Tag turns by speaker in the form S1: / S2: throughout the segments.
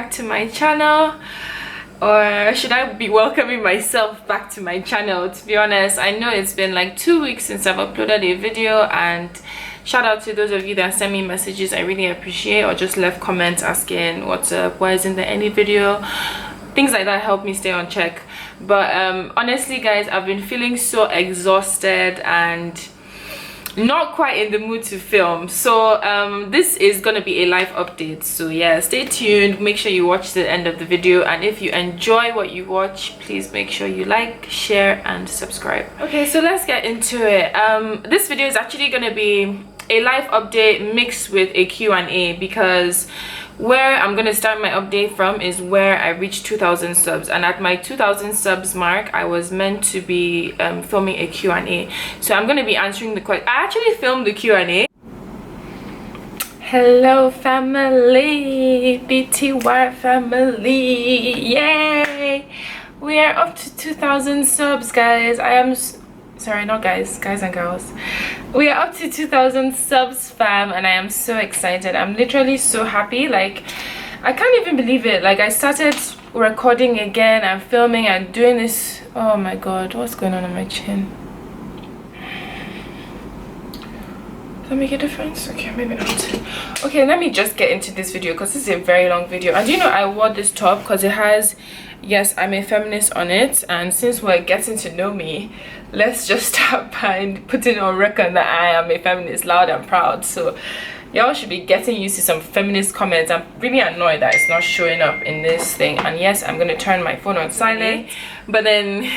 S1: back to my channel, or should I be welcoming myself back to my channel? To be honest, I know it's been like 2 weeks since I've uploaded a video, and shout out to those of you that send me messages. I really appreciate, or just left comments asking what's up, why isn't there any video, things like that help me stay on check. But honestly guys, I've been feeling so exhausted and not quite in the mood to film, so this is gonna be a live update. So yeah, stay tuned, make sure you watch the end of the video, and if you enjoy what you watch, please make sure you like, share and subscribe. Okay, so let's get into it. This video is actually gonna be a live update mixed with a Q&A, because where I'm gonna start my update from is where I reached 2,000 subs, and at my 2,000 subs mark I was meant to be filming a Q&A. So I'm gonna be answering the question. I actually filmed the Q&A. Hello family, BTY family, yay! We are up to 2,000 subs, guys. I am sorry, not guys and girls, we are up to 2,000 subs, fam, and I am so excited. I'm literally so happy. Like, I can't even believe it. Like, I started recording again and filming and doing this. Oh my god, what's going on my chin? Does that make a difference? Okay, maybe not. Okay, let me just get into this video because this is a very long video. And you know, I wore this top because it has "Yes, I'm a Feminist" on it, and since we're getting to know me, let's just start by putting on record that I am a feminist, loud and proud. So y'all should be getting used to some feminist comments. I'm really annoyed that it's not showing up in this thing. And yes, I'm gonna turn my phone on silent, but then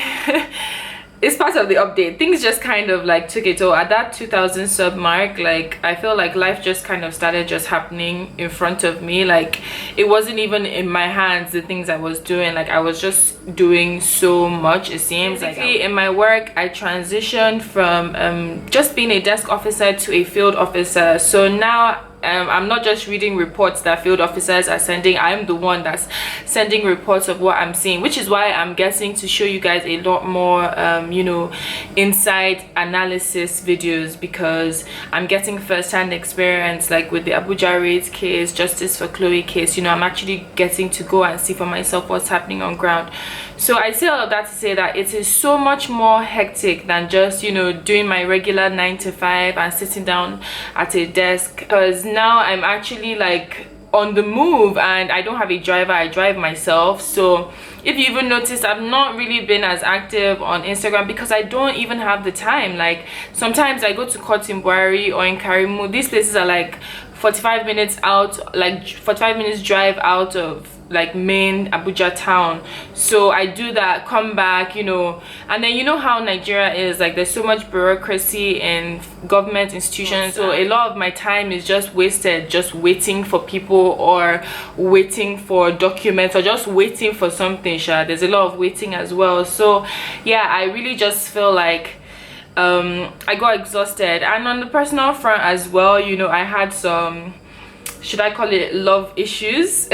S1: it's part of the update. Things just kind of like took it all. At that 2,000 sub mark, like, I feel like life just kind of started just happening in front of me. Like, it wasn't even in my hands, the things I was doing. Like, I was just doing so much, it seems. Like, in my work, I transitioned from just being a desk officer to a field officer. So now I'm not just reading reports that field officers are sending. I'm the one that's sending reports of what I'm seeing, which is why I'm getting to show you guys a lot more you know, inside analysis videos, because I'm getting first-hand experience. Like with the Abuja raids case, Justice for Chloe case, you know, I'm actually getting to go and see for myself what's happening on ground. So I say all of that to say that it is so much more hectic than just, you know, doing my regular 9 to 5 and sitting down at a desk, because now I'm actually like on the move and I don't have a driver, I drive myself. So if you even notice, I've not really been as active on Instagram because I don't even have the time. Like, sometimes I go to Kotimbwari or in Karimu. These places are like 45 minutes out, like 45 minutes drive out of like main Abuja town. So I do that, come back, you know, and then you know how Nigeria is, like there's so much bureaucracy in government institutions. So a lot of my time is just wasted just waiting for people, or waiting for documents, or just waiting for something. There's a lot of waiting as well. So yeah, I really just feel like I got exhausted. And on the personal front as well, you know, I had some, should I call it, love issues?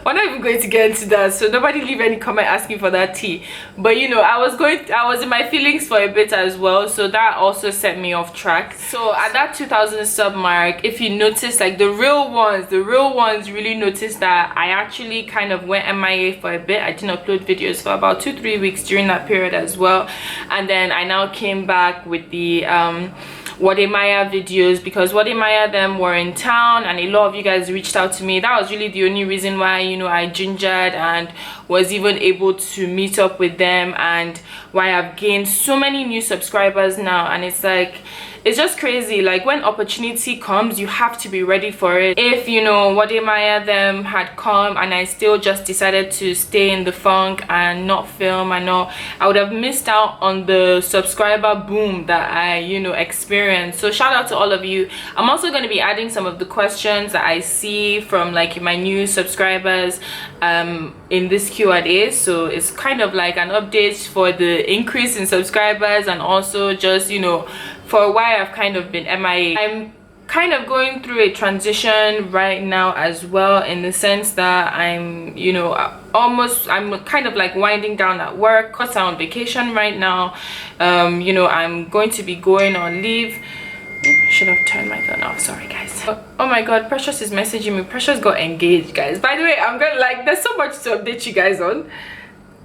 S1: We're not even going to get into that, so nobody leave any comment asking for that tea. But you know, I was in my feelings for a bit as well, so that also set me off track. So at that 2,000 sub mark, if you notice, like the real ones really noticed that I actually kind of went MIA for a bit. I didn't upload videos for about 2-3 weeks during that period as well, and then I now came back with the Wademaya videos, because Wademaya them were in town and a lot of you guys reached out to me. That was really the only reason why, you know, I gingered and was even able to meet up with them, and why I've gained so many new subscribers now. And it's like, it's just crazy. Like, when opportunity comes, you have to be ready for it. If, you know, Wademaya them had come and I still just decided to stay in the funk and not film, I would have missed out on the subscriber boom that I, you know, experienced. So shout out to all of you. I'm also going to be adding some of the questions that I see from like my new subscribers in this Q&A. So it's kind of like an update for the increase in subscribers, and also just, you know, for why I've kind of been MIA. I'm kind of going through a transition right now as well, in the sense that I'm, you know, I'm kind of like winding down at work, because I'm on vacation right now. You know, I'm going to be going on leave. should have turned my phone off. Sorry guys. Oh my god, Precious is messaging me. Precious got engaged, guys. By the way, I'm gonna like, there's so much to update you guys on.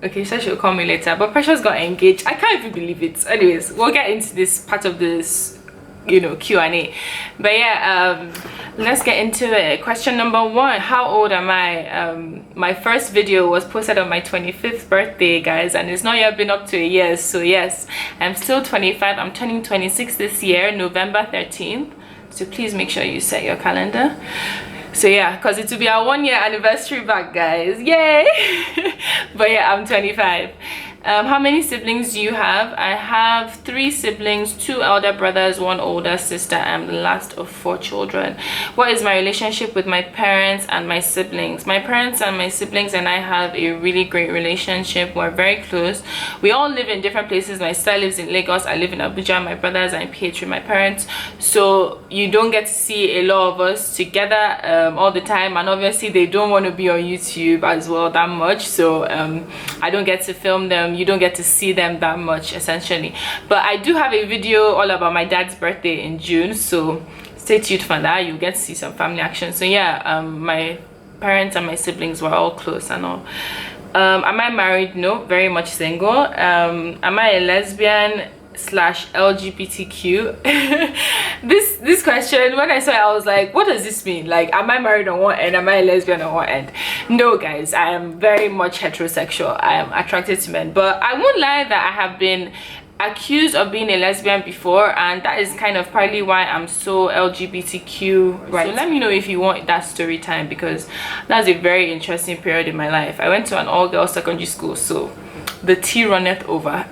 S1: Okay, she said she'll call me later, but Precious got engaged. I can't even believe it. Anyways, we'll get into this part of this, you know, Q&A. But yeah, let's get into it. Question number 1, how old am I? My first video was posted on my 25th birthday, guys, and it's not yet been up to a year. So yes, I'm still 25. I'm turning 26 this year, November 13th. So please make sure you set your calendar. So yeah, because it will be our 1 year anniversary back, guys. Yay! But yeah, I'm 25. How many siblings do you have? I have 3 siblings, 2 elder brothers, 1 older sister. I'm the last of 4 children. What is my relationship with my parents and my siblings? My parents and my siblings and I have a really great relationship. We're very close. We all live in different places. My sister lives in Lagos. I live in Abuja. My brothers are in PH with my parents. So you don't get to see a lot of us together all the time. And obviously they don't want to be on YouTube as well that much. So I don't get to film them. You don't get to see them that much, essentially. But I do have a video all about my dad's birthday in June, so stay tuned for that. You'll get to see some family action. So yeah, my parents and my siblings were all close and all. Am I married? No, very much single. Am I a lesbian / LGBTQ? this question, when I saw it, I was like, what does this mean? Like, am I married on one end? Am I a lesbian on one end? No, guys, I am very much heterosexual. I am attracted to men, but I won't lie that I have been accused of being a lesbian before, and that is kind of partly why I'm so LGBTQ, right? So let me know if you want that story time, because that's a very interesting period in my life. I went to an all-girls secondary school, so the tea runneth over.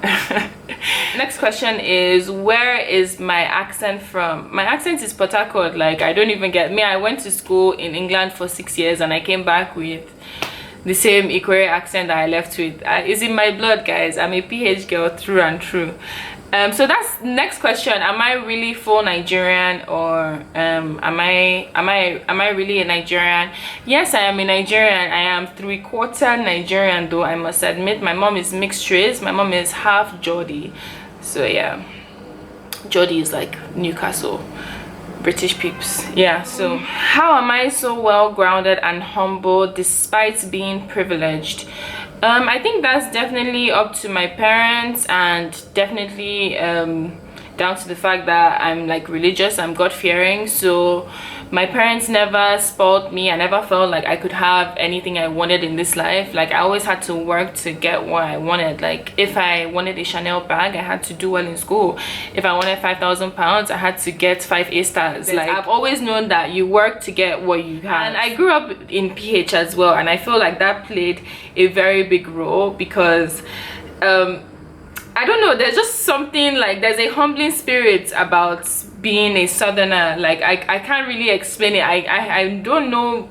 S1: Next question is, where is my accent from? My accent is Port Harcourt. Like, I don't even get me. I went to school in England for 6 years and I came back with the same Ikore accent that I left with. It's in my blood, guys. I'm a PH girl through and through. So that's next question. Am I really full Nigerian, or am I really a Nigerian? Yes, I am a Nigerian. I am 3/4 Nigerian, though I must admit my mom is mixed race. My mom is half Geordie. So yeah, Geordie is like Newcastle, British peeps. Yeah, so how am I so well grounded and humble despite being privileged? I think that's definitely up to my parents, and definitely down to the fact that I'm like religious, I'm God-fearing. So my parents never spoiled me. I never felt like I could have anything I wanted in this life. Like, I always had to work to get what I wanted. Like, if I wanted a Chanel bag, I had to do well in school. If I wanted 5,000 pounds, I had to get 5 A stars. Like, I've always known that you work to get what you have. And I grew up in PH as well, and I feel like that played a very big role, because I don't know, there's just something, like, there's a humbling spirit about being a southerner. Like, I can't really explain it. I don't know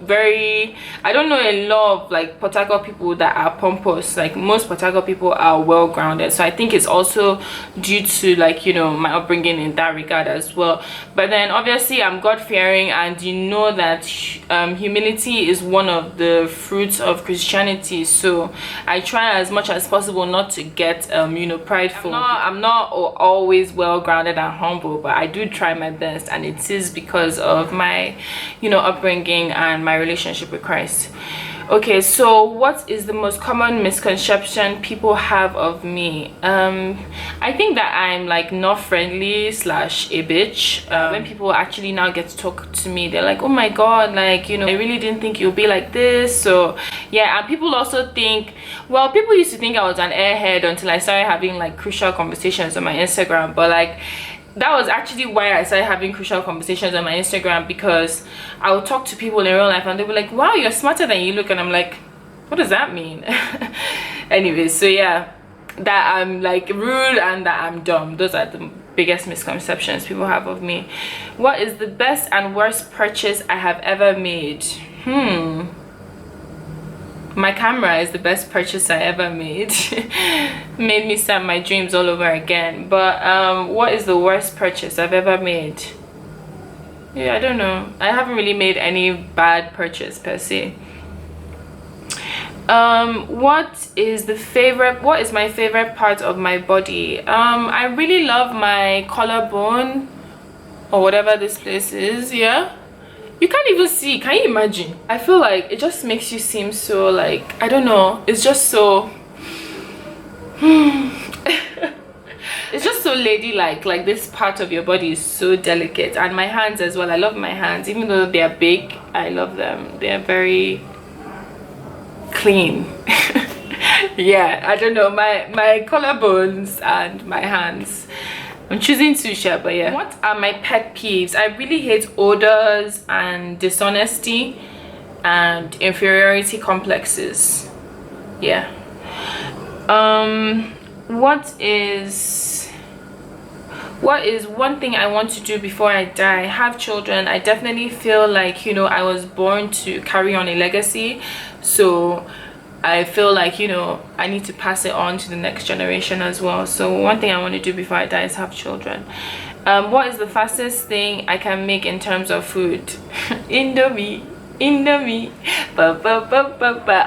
S1: a lot of like Port Harcourt people that are pompous. Like, most Port Harcourt people are well grounded. So I think it's also due to, like, you know, my upbringing in that regard as well. But then obviously I'm God-fearing, and you know that humility is one of the fruits of Christianity. So I try as much as possible not to get you know, prideful. I'm not always well grounded and humble, but I do try my best, and it is because of my, you know, upbringing and my relationship with Christ. Okay, so what is the most common misconception people have of me? I think that I'm like not friendly / a bitch. When people actually now get to talk to me, they're like, oh my god, like, you know, I really didn't think you'll be like this. So yeah, and people also think, well, people used to think I was an airhead until I started having like crucial conversations on my Instagram. But like, that was actually why I started having crucial conversations on my Instagram, because I would talk to people in real life and they'd be like, wow, you're smarter than you look, and I'm like, what does that mean? Anyways, so yeah, that I'm like rude and that I'm dumb. Those are the biggest misconceptions people have of me. What is the best and worst purchase I have ever made? My camera is the best purchase I ever made. Made me start my dreams all over again. But what is the worst purchase I've ever made? Yeah, I don't know. I haven't really made any bad purchase per se. What is my favorite part of my body? I really love my collarbone. or whatever this place is. Yeah, you can't even see. Can you imagine? I feel like it just makes you seem so, like, I don't know, it's just so it's just so ladylike. Like, this part of your body is so delicate. And my hands as well, I love my hands. Even though they are big, I love them. They are very clean. Yeah, I don't know, my collarbones and my hands, I'm choosing to share. But yeah, what are my pet peeves? I really hate odors and dishonesty and inferiority complexes. Yeah. What is one thing I want to do before I die? Have children. I definitely feel like, you know, I was born to carry on a legacy, so I feel like, you know, I need to pass it on to the next generation as well. So one thing I want to do before I die is have children. What is the fastest thing I can make in terms of food? Indomie. But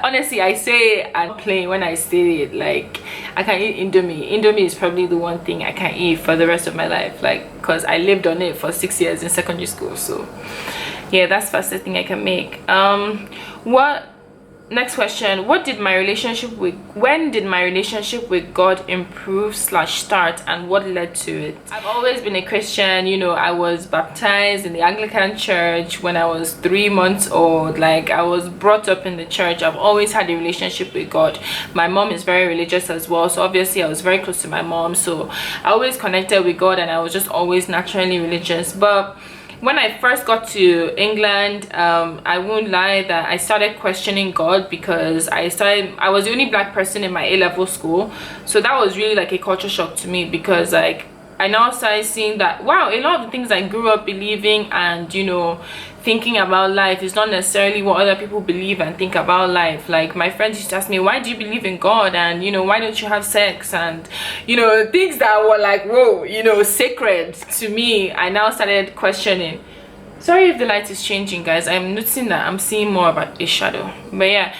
S1: honestly, I say and play when I say it. Like, I can eat Indomie is probably the one thing I can eat for the rest of my life, like, because I lived on it for 6 years in secondary school. So yeah, that's the fastest thing I can make. Next question, when did my relationship with God improve / start, and what led to it? I've always been a Christian. You know, I was baptized in the Anglican church when I was 3 months old. Like, I was brought up in the church. I've always had a relationship with God. My mom is very religious as well, so obviously I was very close to my mom, so I always connected with God, and I was just always naturally religious. But when I first got to England, I won't lie that I started questioning God, because I was the only black person in my A-level school. So that was really like a culture shock to me, because like I now started seeing that, wow, a lot of the things I grew up believing and, you know, thinking about life is not necessarily what other people believe and think about life. Like, my friends used to ask me, why do you believe in God? And, you know, why don't you have sex? And, you know, things that were like, whoa, you know, sacred to me, I now started questioning. Sorry if the light is changing, guys. I'm noticing that I'm seeing more about a shadow. But yeah,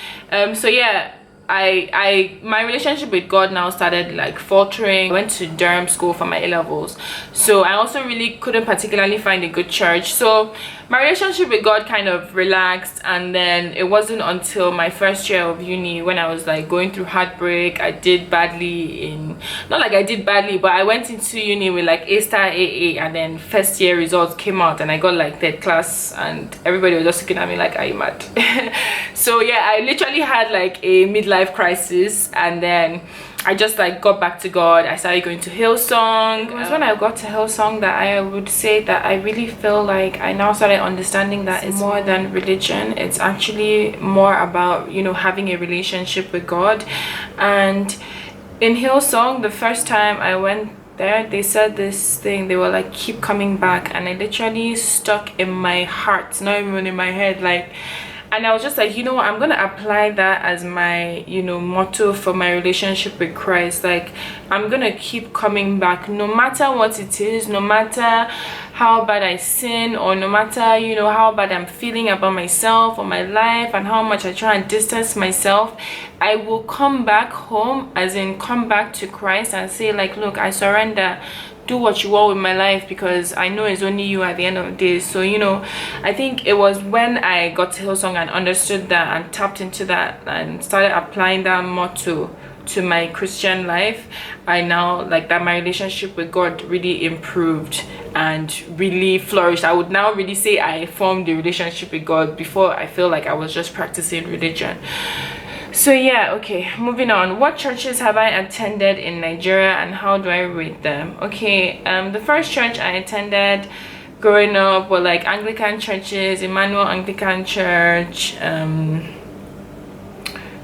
S1: so yeah, my relationship with God now started like faltering. I went to Durham school for my A-levels, so I also really couldn't particularly find a good church. So my relationship with God kind of relaxed, and then it wasn't until my first year of uni, when I was like going through heartbreak. I did badly in, not like I did badly, but I went into uni with like A-star AA, and then first year results came out and I got like third class, and everybody was just looking at me like, are you mad? So yeah, I literally had like a midlife crisis, and then I just like got back to God. I started going to Hillsong. It was when I got to Hillsong that I would say that I really feel like I now started understanding that it's more than religion. It's actually more about, you know, having a relationship with God. And in Hillsong, the first time I went there, they said this thing. They were like, keep coming back, and it literally stuck in my heart, not even in my head. Like, and I was just like, you know what, I'm gonna apply that as my, you know, motto for my relationship with Christ. Like, I'm gonna keep coming back, no matter what it is, no matter how bad I sin, or no matter, you know, how bad I'm feeling about myself or my life, and how much I try and distance myself. I will come back home, as in come back to Christ, and say like, look, I surrender. Do what you want with my life, because I know it's only you at the end of the day. So, you know, I think it was when I got to Hillsong and understood that and tapped into that and started applying that motto to my Christian life, I now like that my relationship with God really improved and really flourished. I would now really say I formed a relationship with God. Before, I feel like I was just practicing religion. So yeah, okay, moving on. What churches have I attended in Nigeria, and how do I rate them? Okay, the first church I attended growing up were like Anglican churches, Emmanuel Anglican Church.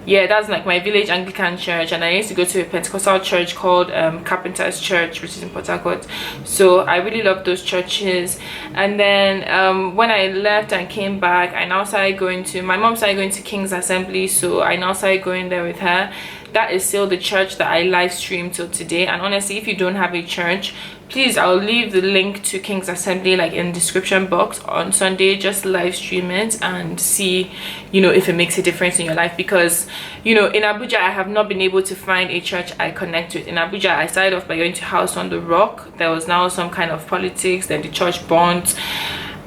S1: Yeah, that's like my village Anglican church, and I used to go to a Pentecostal church called Carpenter's Church, which is in Port Harcourt. So I really love those churches. And then when I left and came back, I now started going to, my mom started going to King's Assembly, so I now started going there with her. That is still the church that I live stream till today. And honestly, if you don't have a church, please, I'll leave the link to King's Assembly like in the description box. On Sunday, just live stream it and see, you know, if it makes a difference in your life. Because, you know, in Abuja, I have not been able to find a church I connect with. In Abuja, I started off by going to House on the Rock. There was now some kind of politics, then the church burnt,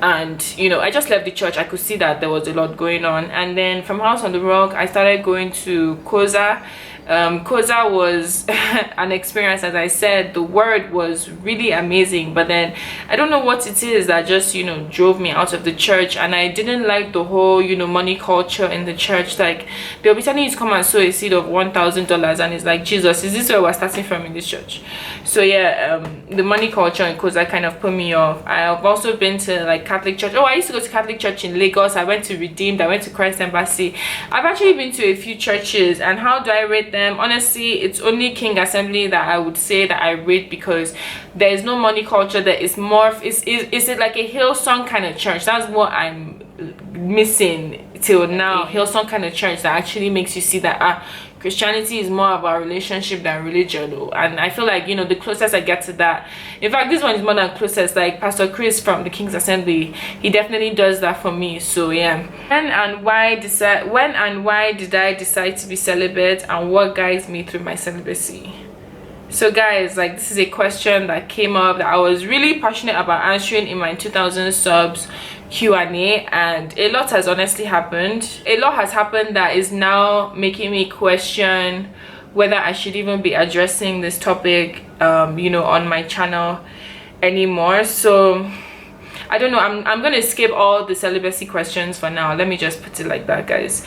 S1: and you know, I just left the church. I could see that there was a lot going on. And then from House on the Rock, I started going to Koza. Koza was an experience. As I said, the word was really amazing, but then I don't know what it is that just, you know, drove me out of the church. And I didn't like the whole, you know, money culture in the church. Like, they'll be telling you to come and sow a seed of $1,000, and it's like, Jesus, is this where we're starting from in this church? So yeah, the money culture in Koza kind of put me off. I've also been to like Catholic church. Oh, I used to go to Catholic church in Lagos. I went to Redeemed, I went to Christ Embassy. I've actually been to a few churches. And how do I rate them? Honestly, it's only King Assembly that I would say that I rate, because there is no money culture. There is more, is it like a Hillsong kind of church? That's what I'm missing till now. Hillsong kind of church that actually makes you see that Christianity is more about relationship than religion. And I feel like, you know, the closest I get to that, in fact, this one is more than closest. Like Pastor Chris from the King's Assembly, he definitely does that for me. So yeah. When and why did I decide to be celibate, and what guides me through my celibacy? So guys, like, this is a question that came up that I was really passionate about answering in my 2000 subs Q&A, and a lot has honestly happened. A lot has happened that is now making me question whether I should even be addressing this topic you know, on my channel anymore. So I don't know, I'm gonna skip all the celibacy questions for now. Let me just put it like that, guys.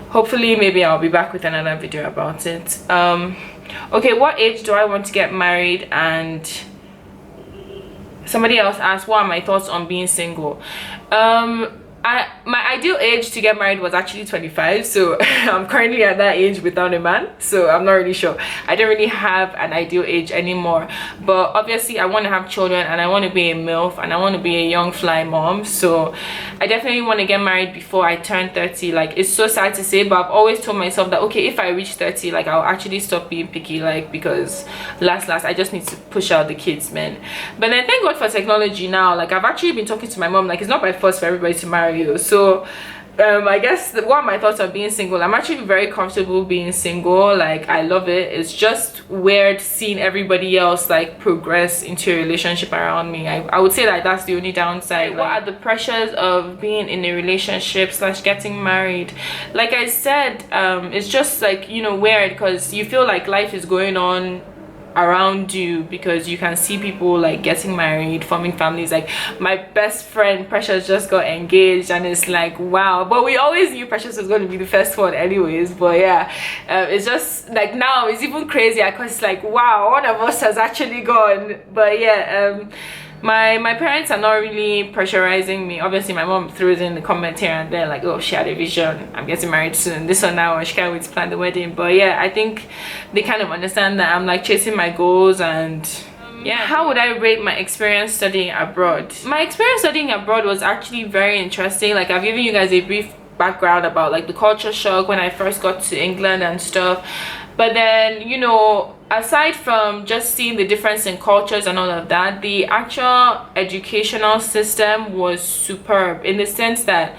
S1: Hopefully maybe I'll be back with another video about it. Okay, what age do I want to get married? And somebody else asked, what are my thoughts on being single? My ideal age to get married was actually 25, so I'm currently at that age without a man, so I'm not really sure. I don't really have an ideal age anymore, but obviously I want to have children, and I want to be a MILF, and I want to be a young fly mom. So I definitely want to get married before I turn 30. Like, it's so sad to say, but I've always told myself that, okay, if I reach 30, like, I'll actually stop being picky, like, because last I just need to push out the kids, man. But then thank God for technology now. Like, I've actually been talking to my mom, like, it's not by force for everybody to marry you. So I guess what are my thoughts on being single? I'm actually very comfortable being single. Like, I love it. It's just weird seeing everybody else like progress into a relationship around me. I would say that that's the only downside. What are the pressures of being in a relationship / getting married? Like I said, it's just like, you know, weird, because you feel like life is going on around you, because you can see people like getting married, forming families. Like, my best friend Precious just got engaged, and it's like, wow. But we always knew Precious was going to be the first one anyways. But yeah, it's just like, now it's even crazier, because it's like, wow, one of us has actually gone. But yeah, my parents are not really pressurizing me. Obviously my mom throws in the comment here and there, like, oh, she had a vision, I'm getting married soon, this one now, or she can't wait to plan the wedding. But yeah, I think they kind of understand that I'm like chasing my goals. And yeah, how would I rate my experience studying abroad? My experience studying abroad was actually very interesting. Like, I've given you guys a brief background about like the culture shock when I first got to England and stuff. But then, you know, aside from just seeing the difference in cultures and all of that, the actual educational system was superb, in the sense that,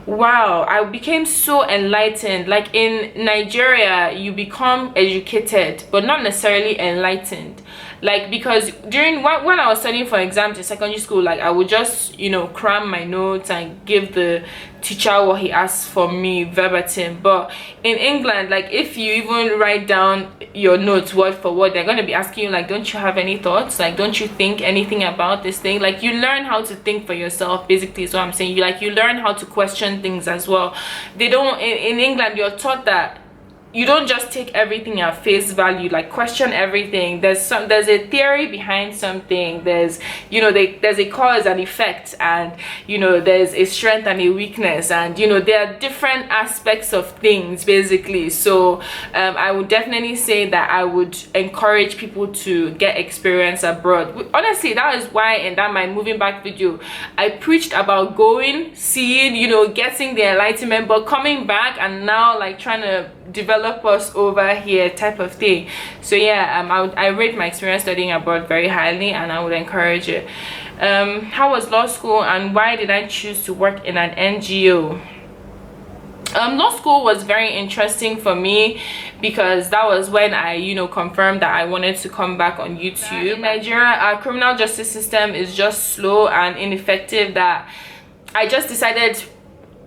S1: wow, I became so enlightened. Like, in Nigeria, you become educated but not necessarily enlightened. Like, because during when I was studying for exams in secondary school, like, I would just, you know, cram my notes and give the teacher what he asked for me verbatim. But in England, like, if you even write down your notes word for word, they're going to be asking you, like, don't you have any thoughts? Like, don't you think anything about this thing? Like, you learn how to think for yourself, basically, is what I'm saying. You learn how to question things as well. They don't, in England, you're taught that you don't just take everything at face value. Like, question everything. There's a theory behind something. There's, you know, there's a cause and effect, and, you know, there's a strength and a weakness, and, you know, there are different aspects of things, basically. So I would definitely say that I would encourage people to get experience abroad. Honestly, that is why in that my moving back video, I preached about going, seeing, you know, getting the enlightenment, but coming back and now like trying to develop us over here type of thing. So yeah, I rate my experience studying abroad very highly, and I would encourage it. How was law school, and why did I choose to work in an NGO? Law school was very interesting for me because that was when I, you know, confirmed that I wanted to come back on YouTube. In Nigeria, our criminal justice system is just slow and ineffective, that I just decided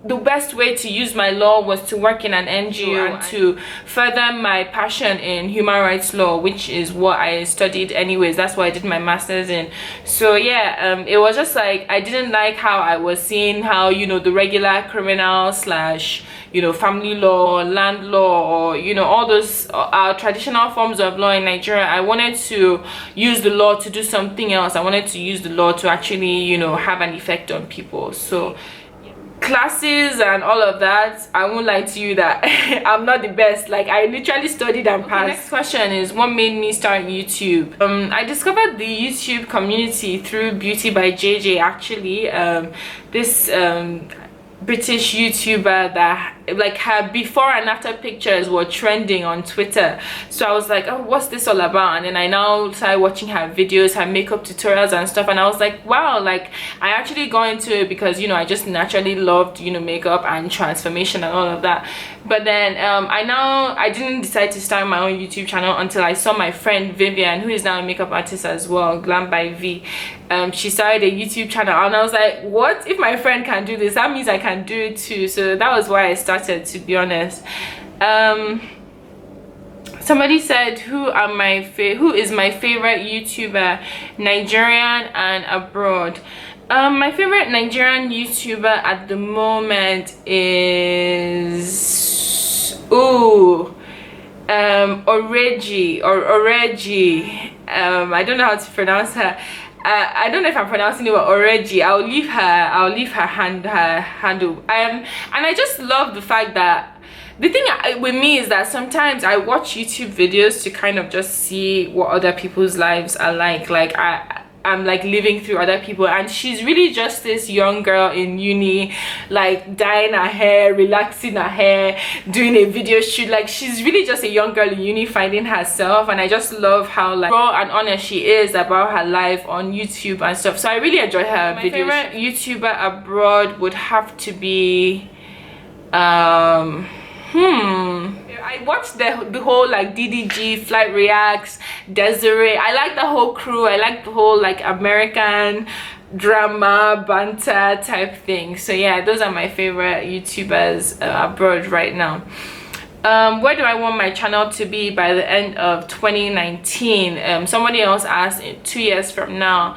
S1: the best way to use my law was to work in an NGO and to further my passion in human rights law, which is what I studied anyways. That's what I did my master's in. So yeah, it was just like I didn't like how I was seeing how, you know, the regular criminal slash, you know, family law or land law, or, you know, all those traditional forms of law in Nigeria. I wanted to use the law to do something else. I wanted to use the law to actually, you know, have an effect on people. So classes and all of that, I won't lie to you that I'm not the best. Like, I literally studied and passed. Next question is, what made me start YouTube? I discovered the YouTube community through Beauty by JJ, actually. This British YouTuber that, like, her before and after pictures were trending on Twitter. So I was like, oh, what's this all about? And then I now started watching her videos, her makeup tutorials and stuff, and I was like, wow, like, I actually got into it because, you know, I just naturally loved, you know, makeup and transformation and all of that. But then I didn't decide to start my own YouTube channel until I saw my friend Vivian, who is now a makeup artist as well, Glam by V. She started a YouTube channel, and I was like, what? If my friend can do this, that means I can do it too. So that was why I started, to be honest. Somebody said, who is my favorite YouTuber, Nigerian and abroad? My favorite Nigerian YouTuber at the moment is Oreji. I don't know how to pronounce her. I don't know if I'm pronouncing it well, Oreji. I'll leave her handle. And I just love the fact that the thing with me is that sometimes I watch YouTube videos to kind of just see what other people's lives are like. Like, I'm like living through other people, and she's really just this young girl in uni, like dyeing her hair, relaxing her hair, doing a video shoot. Like, she's really just a young girl in uni finding herself, and I just love how, like, raw and honest she is about her life on YouTube and stuff. So I really enjoy her videos. My favorite YouTuber abroad would have to be I watched the whole, like, DDG, Flight Reacts, Desiree. I like the whole crew. I like the whole, like, American drama banter type thing. So yeah, those are my favorite YouTubers abroad right now. Where do I want my channel to be by the end of 2019? Somebody else asked, 2 years from now.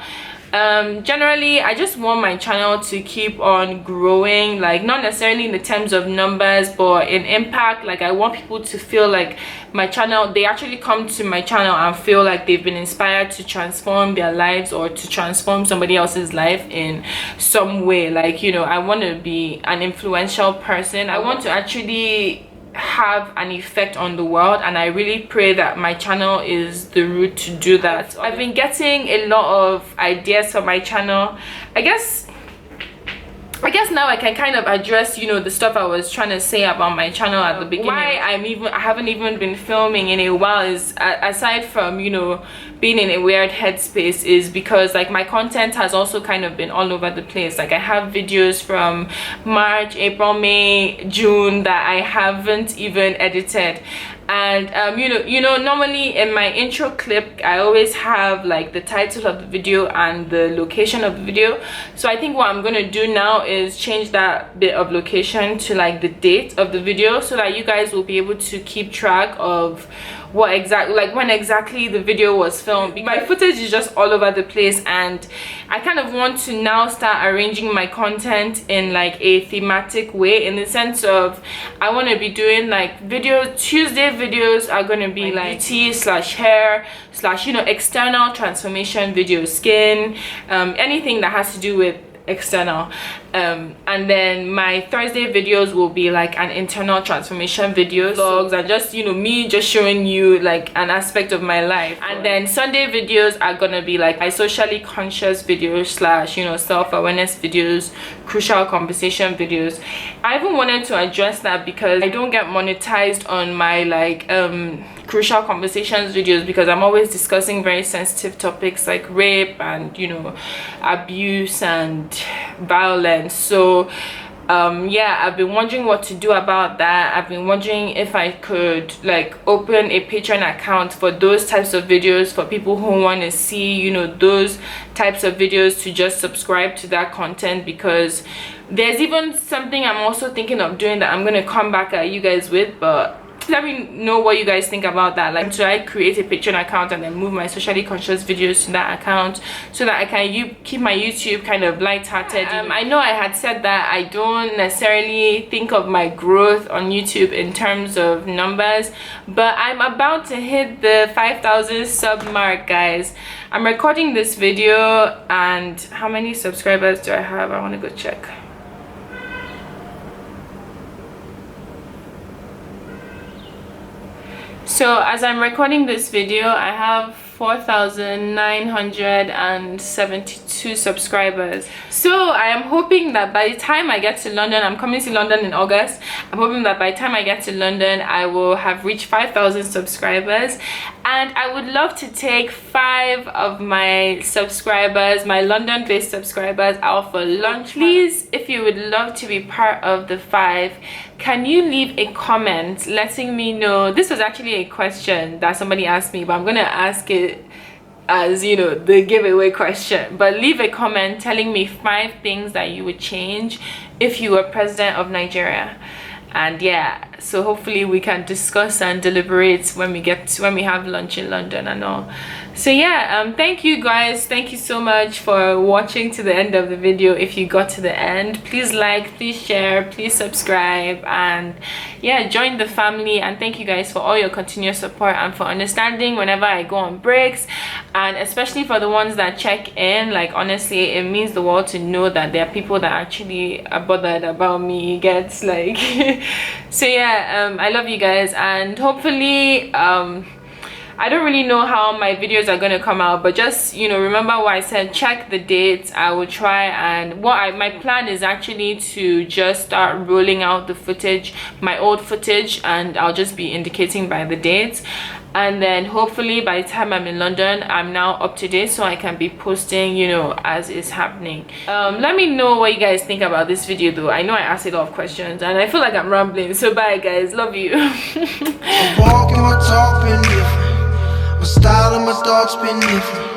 S1: Generally, I just want my channel to keep on growing, like, not necessarily in the terms of numbers, but in impact. Like, I want people to feel like my channel, they actually come to my channel and feel like they've been inspired to transform their lives or to transform somebody else's life in some way. Like, you know, I want to be an influential person. I want to actually have an effect on the world, and I really pray that my channel is the route to do that. I've been getting a lot of ideas for my channel. I guess now I can kind of address, you know, the stuff I was trying to say about my channel at the beginning. Why I haven't even been filming in a while is, aside from, you know, being in a weird headspace, is because, like, my content has also kind of been all over the place. Like, I have videos from March, April, May, June that I haven't even edited. And you know, normally in my intro clip I always have, like, the title of the video and the location of the video. So I think what I'm gonna do now is change that bit of location to, like, the date of the video, so that you guys will be able to keep track of what exactly, like, when exactly the video was filmed. My footage is just all over the place, and I kind of want to now start arranging my content in, like, a thematic way, in the sense of I want to be doing, like, Tuesday videos are going to be like beauty slash hair slash, you know, external transformation videos, skin, anything that has to do with external. And then my Thursday videos will be like an internal transformation video, vlogs, and just, you know, me just showing you like an aspect of my life. And then Sunday videos are gonna be like my socially conscious videos slash, you know, self-awareness videos, crucial conversation videos. I even wanted to address that because I don't get monetized on my like crucial conversations videos, because I'm always discussing very sensitive topics like rape and, you know, abuse and violence. So yeah, I've been wondering what to do about that. I've been wondering if I could like open a Patreon account for those types of videos, for people who want to see, you know, those types of videos, to just subscribe to that content. Because there's even something I'm also thinking of doing that I'm going to come back at you guys with, but let me know what you guys think about that. Like, should I create a Patreon account and then move my socially conscious videos to that account so that I can keep my YouTube kind of light-hearted? I know I had said that I don't necessarily think of my growth on YouTube in terms of numbers, but I'm about to hit the 5,000 sub mark, guys. I'm recording this video, and how many subscribers do I have? I want to go check. So as I'm recording this video, I have 4,972 subscribers. So I am hoping that by the time I get to London, I'm coming to London in August, I'm hoping that by the time I get to London, I will have reached 5,000 subscribers. And I would love to take 5 of my subscribers, my London-based subscribers, out for lunch. Please, if you would love to be part of the 5, can you leave a comment letting me know? This was actually a question that somebody asked me, but I'm gonna ask it as, you know, the giveaway question. But leave a comment telling me 5 things that you would change if you were president of Nigeria. And yeah, so hopefully we can discuss and deliberate when we have lunch in London and all. So yeah, thank you guys, thank you so much for watching to the end of the video. If you got to the end, please like, please share, please subscribe, and yeah, join the family. And thank you guys for all your continuous support and for understanding whenever I go on breaks, and especially for the ones that check in. Like, honestly, it means the world to know that there are people that actually are bothered about me, gets like so yeah, I love you guys, and hopefully I don't really know how my videos are going to come out, but just, you know, remember what I said, check the dates. I will try, and my plan is actually to just start rolling out the footage, my old footage, and I'll just be indicating by the dates. And then hopefully by the time I'm in London, I'm now up to date, so I can be posting, you know, as it's happening. Let me know what you guys think about this video though. I know I asked a lot of questions and I feel like I'm rambling, so bye guys, love you.
S2: I'm walking my talk been different. My style and my thoughts been different.